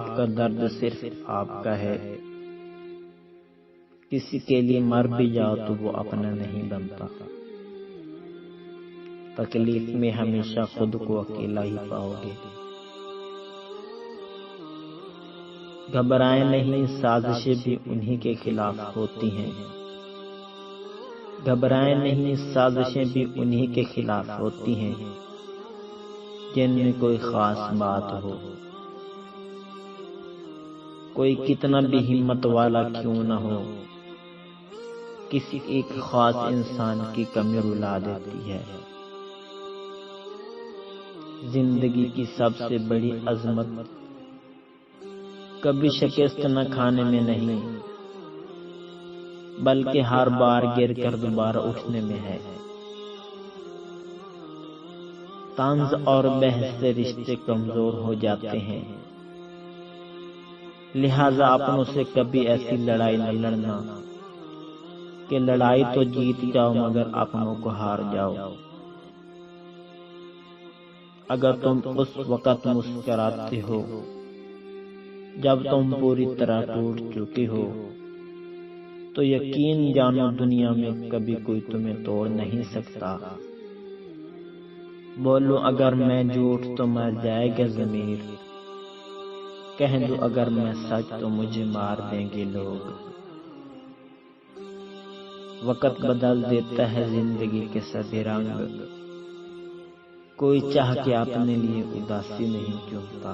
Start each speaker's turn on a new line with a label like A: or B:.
A: आपका दर्द सिर्फ आपका है। किसी के लिए मर भी जाओ तो वो अपना नहीं बनता। तकलीफ में हमेशा खुद को अकेला ही पाओगे। घबराएं नहीं, साजिशें भी उन्हीं के खिलाफ होती हैं। घबराएं नहीं, साजिशें भी उन्हीं के खिलाफ होती हैं जिनमें कोई खास बात हो। कोई कितना भी हिम्मत वाला क्यों न हो, किसी एक खास इंसान की कमी रुला देती है। जिंदगी की सबसे बड़ी अजमत कभी शिकस्त न खाने में नहीं, बल्कि हर बार गिर कर दोबारा उठने में है। तंज और बहस से रिश्ते कमजोर हो जाते हैं, लिहाजा अपनों से कभी ऐसी लड़ाई न लड़ना कि लड़ाई तो जीत जाओ मगर अपनों को हार जाओ। अगर तुम उस वक्त मुस्कुराते हो जब तुम पूरी तरह टूट चुके हो, तो यकीन जानो दुनिया में कभी कोई तुम्हें तोड़ नहीं सकता। बोलो अगर मैं झूठ तो मर जाएगा ज़मीर, कह दो अगर मैं सच तो मुझे मार देंगे लोग। वक्त बदल देता है जिंदगी के सभी रंग, कोई चाह के अपने लिए उदासी नहीं चुनता।